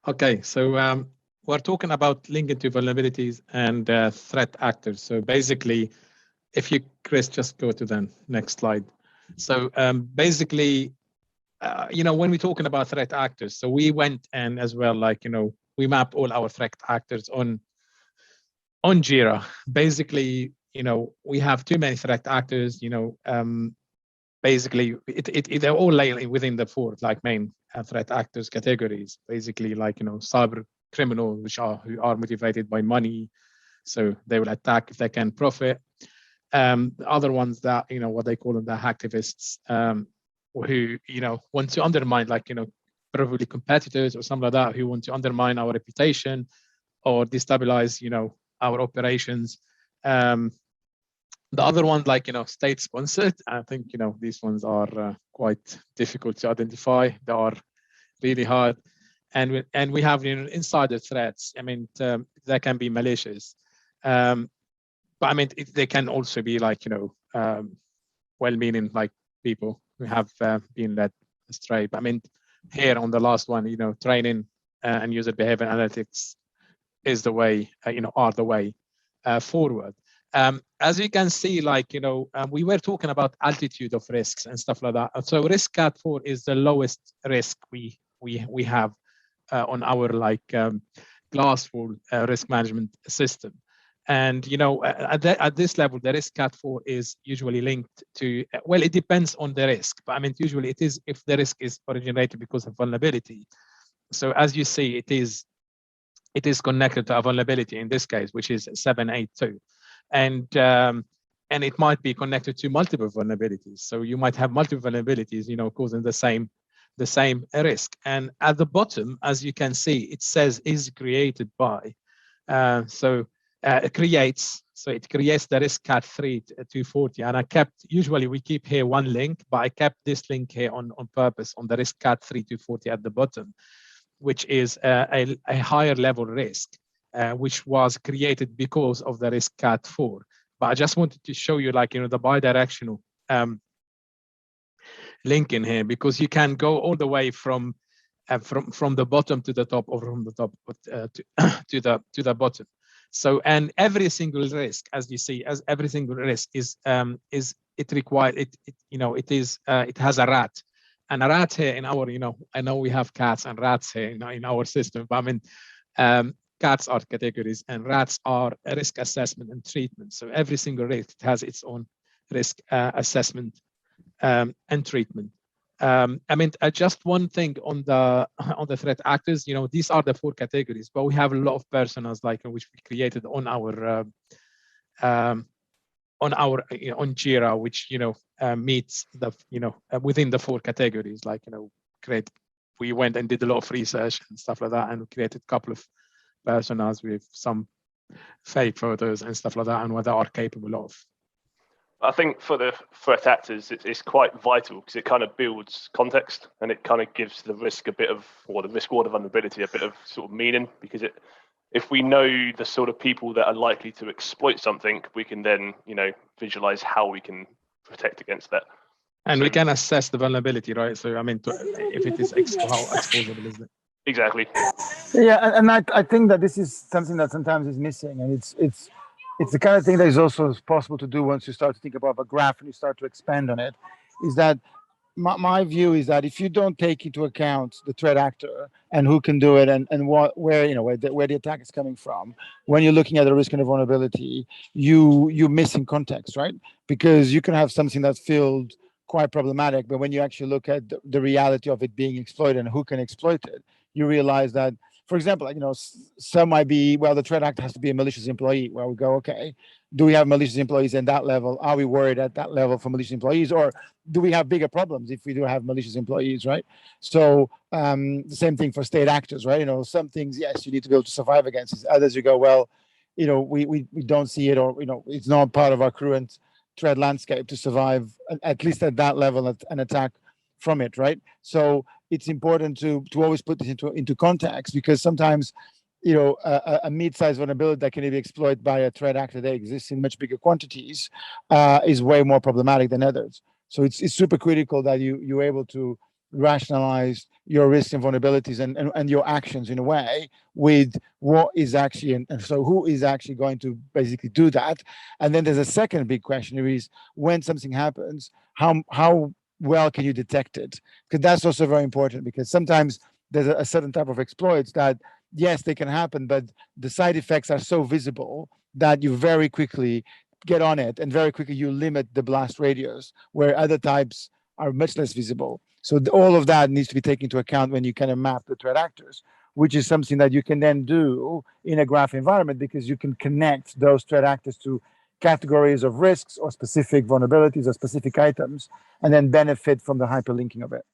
Okay, so we're talking about linking to vulnerabilities and threat actors. So basically, if you, Chris, just go to the next slide. So basically, when we're talking about threat actors, so we went and as well, we map all our threat actors on Jira. Basically, we have too many threat actors. Basically, they're all within the four main threat actors categories. Basically, cyber criminals, who are motivated by money, so they will attack if they can profit. The other ones that what they call them, the hacktivists, who want to undermine probably competitors or something like that, who want to undermine our reputation or destabilize our operations. The other one, state sponsored, I think these ones are quite difficult to identify. They are really hard, and we have insider threats. I mean, they can be malicious, but I mean they can also be well-meaning people who have been led astray. But I mean, here on the last one, training and user behavior analytics is the way, are the way forward. As you can see, we were talking about altitude of risks and stuff like that. So risk cat 4 is the lowest risk we have on our glassful risk management system. And at this level, the risk cat 4 is usually linked to, well, it depends on the risk, but I mean usually it is if the risk is originated because of vulnerability. So as you see, it is connected to a vulnerability in this case, which is 782. And it might be connected to multiple vulnerabilities. So you might have multiple vulnerabilities, causing the same risk. And at the bottom, as you can see, it says is created by. It creates the risk cat 3 240. And usually we keep here one link, but I kept this link here on purpose on the risk cat 3 240 at the bottom, which is a higher level risk. Which was created because of the risk cat 4. But I just wanted to show you the bidirectional link in here, because you can go all the way from the bottom to the top, or from the top to the bottom. So, and every single risk, as you see, every single risk is it required it has a rat. And a rat here in our, I know we have cats and rats here in our system, but I mean cats are categories and rats are a risk assessment and treatment. So every single risk has its own risk assessment and treatment. I mean, just one thing on the threat actors. These are the four categories, but we have a lot of personas which we created on our on Jira, which meets the within the four categories. We went and did a lot of research and stuff like that, and we created a couple of personas with some fake photos and stuff like that, and what they are capable of. I think for the threat actors, it's quite vital because it kind of builds context and it kind of gives the risk a bit of, or the risk or the vulnerability a bit of sort of meaning, because if we know the sort of people that are likely to exploit something, we can then, visualize how we can protect against that. And we can assess the vulnerability, right? So, I mean, if it is how exposable is it? Exactly. Yeah, and I think that this is something that sometimes is missing, and it's the kind of thing that is also possible to do once you start to think about a graph and you start to expand on it. Is that my view is that if you don't take into account the threat actor and who can do it and where the attack is coming from, when you're looking at the risk and the vulnerability, you're missing context, right? Because you can have something that's filled quite problematic, but when you actually look at the reality of it being exploited and who can exploit it, you realize that, for example, some might be, well, the threat actor has to be a malicious employee. Well, we go, okay, do we have malicious employees in that level? Are we worried at that level for malicious employees? Or do we have bigger problems if we do have malicious employees, right? So the same thing for state actors, right? Some things, yes, you need to be able to survive against. Others you go, well, we don't see it, or, it's not part of our current threat landscape to survive, at least at that level, an attack from it, right? So it's important to always put this into context, because sometimes, a mid-sized vulnerability that can be exploited by a threat actor that exists in much bigger quantities is way more problematic than others. So it's super critical that you're able to rationalize your risks and vulnerabilities and your actions in a way with what is actually, and so who is actually going to basically do that. And then there's a second big question, is when something happens, how well can you detect it? Because that's also very important, because sometimes there's a certain type of exploits that, yes, they can happen, but the side effects are so visible that you very quickly get on it, and very quickly you limit the blast radius, where other types are much less visible. So all of that needs to be taken into account when you kind of map the threat actors, which is something that you can then do in a graph environment, because you can connect those threat actors to categories of risks or specific vulnerabilities or specific items, and then benefit from the hyperlinking of it.